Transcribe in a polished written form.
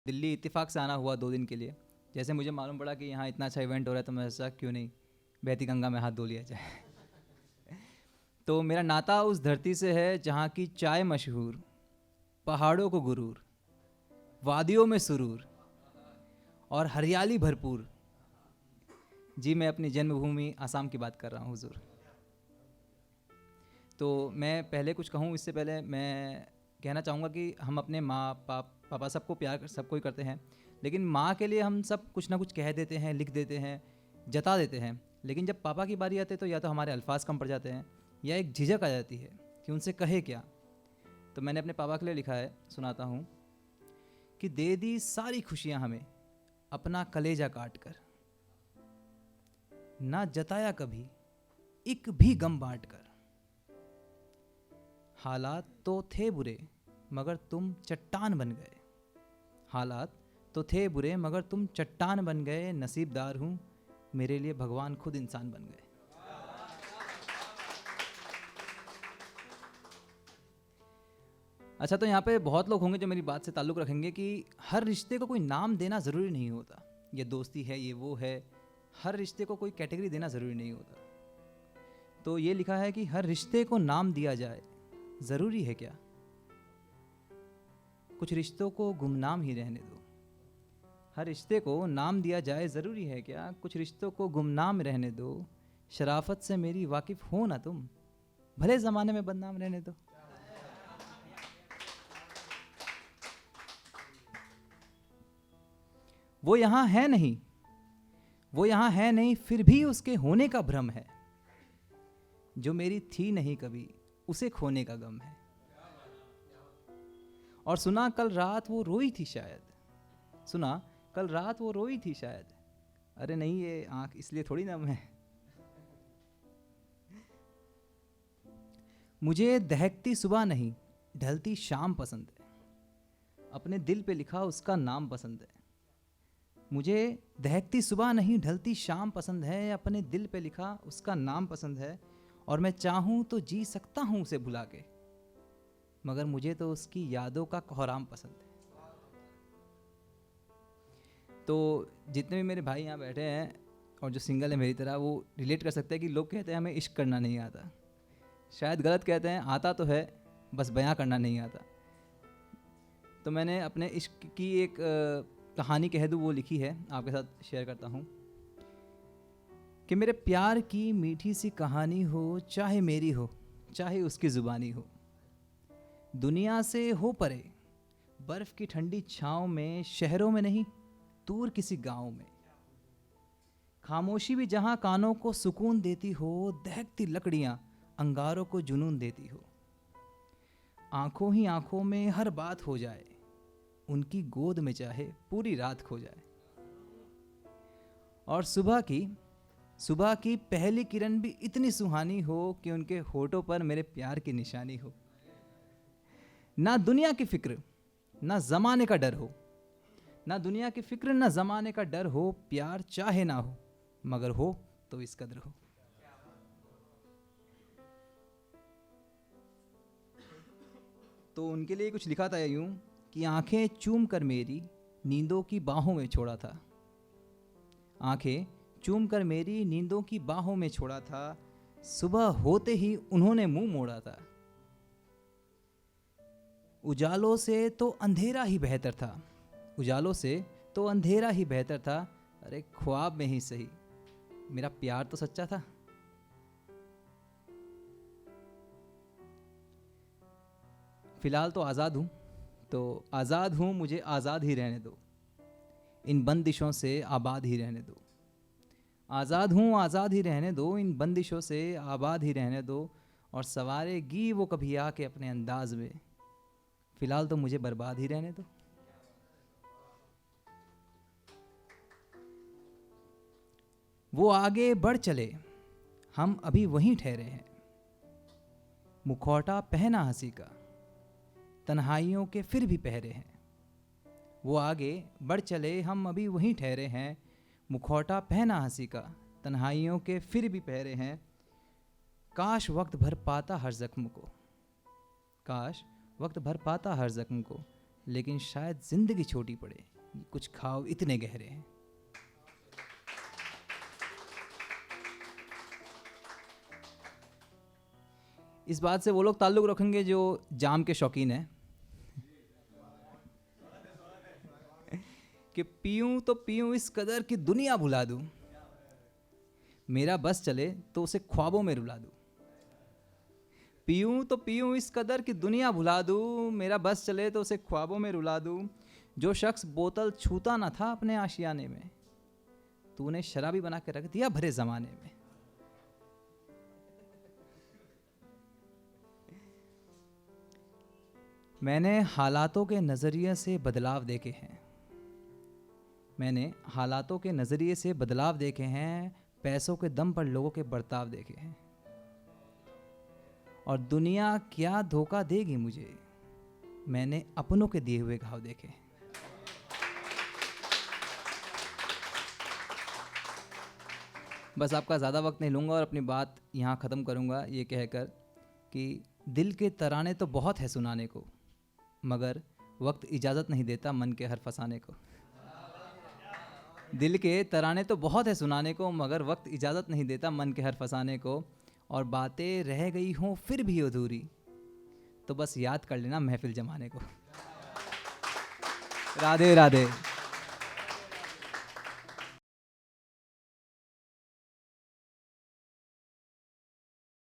दिल्ली इत्तेफाक से आना हुआ 2 दिन के लिए। जैसे मुझे मालूम पड़ा कि यहाँ इतना अच्छा इवेंट हो रहा है तो मैं सोचा क्यों नहीं बहती गंगा में हाथ धो लिया जाए। तो मेरा नाता उस धरती से है जहाँ की चाय मशहूर, पहाड़ों को गुरूर, वादियों में सुरूर और हरियाली भरपूर। जी मैं अपनी जन्मभूमि आसाम की बात कर रहा हूँ हुजूर। तो मैं पहले कुछ कहूँ इससे पहले मैं कहना चाहूँगा कि हम अपने माँ पापा सबको प्यार सबको ही करते हैं, लेकिन माँ के लिए हम सब कुछ ना कुछ कह देते हैं, लिख देते हैं, जता देते हैं। लेकिन जब पापा की बारी आती है तो या तो हमारे अल्फाज कम पड़ जाते हैं या एक झिझक आ जाती है कि उनसे कहे क्या। तो मैंने अपने पापा के लिए लिखा है, सुनाता हूँ कि दे दी सारी खुशियाँ हमें अपना कलेजा काट कर, ना जताया कभी एक भी गम बांट कर। हालात तो थे बुरे मगर तुम चट्टान बन गए, हालात तो थे बुरे मगर तुम चट्टान बन गए। नसीबदार हूँ मेरे लिए भगवान खुद इंसान बन गए। अच्छा, तो यहाँ पे बहुत लोग होंगे जो मेरी बात से ताल्लुक़ रखेंगे कि हर रिश्ते को कोई नाम देना ज़रूरी नहीं होता। ये दोस्ती है, ये वो है, हर रिश्ते को कोई कैटेगरी देना ज़रूरी नहीं होता। तो ये लिखा है कि हर रिश्ते को नाम दिया जाए, ज़रूरी है क्या? कुछ रिश्तों को गुमनाम ही रहने दो। हर रिश्ते को नाम दिया जाए, ज़रूरी है क्या? कुछ रिश्तों को गुमनाम रहने दो। शराफत से मेरी वाकिफ़ हो ना तुम, भले ज़माने में बदनाम रहने दो। वो यहाँ है नहीं, वो यहाँ है नहीं, फिर भी उसके होने का भ्रम है। जो मेरी थी नहीं कभी, उसे खोने का गम है। और सुना कल रात वो रोई थी शायद, सुना कल रात वो रोई थी शायद। अरे नहीं, ये आंख इसलिए थोड़ी नम है। मुझे दहकती सुबह नहीं, ढलती शाम पसंद है। अपने दिल पे लिखा उसका नाम पसंद है। मुझे दहकती सुबह नहीं, ढलती शाम पसंद है। अपने दिल पे लिखा उसका नाम पसंद है। और मैं चाहूँ तो जी सकता हूँ उसे भुला के, मगर मुझे तो उसकी यादों का कोहराम पसंद है। तो जितने भी मेरे भाई यहाँ बैठे हैं और जो सिंगल है मेरी तरह, वो रिलेट कर सकते हैं कि लोग कहते हैं हमें इश्क करना नहीं आता। शायद गलत कहते हैं, आता तो है, बस बयां करना नहीं आता। तो मैंने अपने इश्क की एक कहानी कह दूँ वो लिखी है, आपके साथ शेयर करता हूँ कि मेरे प्यार की मीठी सी कहानी हो, चाहे मेरी हो चाहे उसकी ज़ुबानी हो। दुनिया से हो परे, बर्फ़ की ठंडी छाँव में, शहरों में नहीं दूर किसी गांव में। खामोशी भी जहाँ कानों को सुकून देती हो, दहकती लकड़ियाँ अंगारों को जुनून देती हो। आंखों ही आंखों में हर बात हो जाए, उनकी गोद में चाहे पूरी रात खो जाए। और सुबह की पहली किरण भी इतनी सुहानी हो कि उनके होठों पर मेरे प्यार की निशानी हो। ना दुनिया की फिक्र ना जमाने का डर हो, ना दुनिया की फिक्र ना जमाने का डर हो। प्यार चाहे ना हो मगर हो तो इस कदर हो। तो उनके लिए कुछ लिखा था यूं कि आंखें चूम कर मेरी नींदों की बाहों में छोड़ा था, आंखें चूम कर मेरी नींदों की बाहों में छोड़ा था। सुबह होते ही उन्होंने मुंह मोड़ा था। उजालों से तो अंधेरा ही बेहतर था, उजालों से तो अंधेरा ही बेहतर था। अरे ख्वाब में ही सही, मेरा प्यार तो सच्चा था। फिलहाल तो आज़ाद हूँ, तो आज़ाद हूँ, मुझे आज़ाद ही रहने दो। इन बंदिशों से आबाद ही रहने दो। आज़ाद हूँ, आज़ाद ही रहने दो। इन बंदिशों से आबाद ही रहने दो। और सवारेगी वो कभी आके अपने अंदाज में, फिलहाल तो मुझे बर्बाद ही रहने दो। वो आगे बढ़ चले, हम अभी वहीं ठहरे हैं। मुखौटा पहना हंसी का, तन्हाइयों के फिर भी पहरे हैं। वो आगे बढ़ चले, हम अभी वहीं ठहरे हैं। मुखौटा पहना हंसी का, तन्हाइयों के फिर भी पहरे हैं। काश वक्त भर पाता हर जख्म को, काश वक्त भर पाता हर जख्म को, लेकिन शायद ज़िंदगी छोटी पड़े, कुछ खाओ इतने गहरे हैं। इस बात से वो लोग ताल्लुक़ रखेंगे जो जाम के शौकीन हैं कि पीऊँ तो पीऊँ इस कदर कि दुनिया भुला दूँ, मेरा बस चले तो उसे ख्वाबों में रुला दूँ। पीऊँ तो पीऊँ इस कदर कि दुनिया भुला दूँ, मेरा बस चले तो उसे ख्वाबों में रुला दूँ। जो शख्स बोतल छूता ना था अपने आशियाने में, तूने शराबी बना के रख दिया भरे ज़माने में। मैंने हालातों के नज़रिए से बदलाव देखे हैं, मैंने हालातों के नज़रिए से बदलाव देखे हैं, पैसों के दम पर लोगों के बर्ताव देखे हैं। और दुनिया क्या धोखा देगी मुझे, मैंने अपनों के दिए हुए घाव देखे हैं। बस आपका ज़्यादा वक्त नहीं लूँगा और अपनी बात यहाँ ख़त्म करूँगा ये कहकर कि दिल के तराने तो बहुत है सुनाने को, मगर वक्त इजाज़त नहीं देता मन के हर फसाने को। दिल के तराने तो बहुत है सुनाने को, मगर वक्त इजाज़त नहीं देता मन के हर फसाने को। और बातें रह गई हों फिर भी अधूरी, तो बस याद कर लेना महफिल जमाने को। राधे राधे।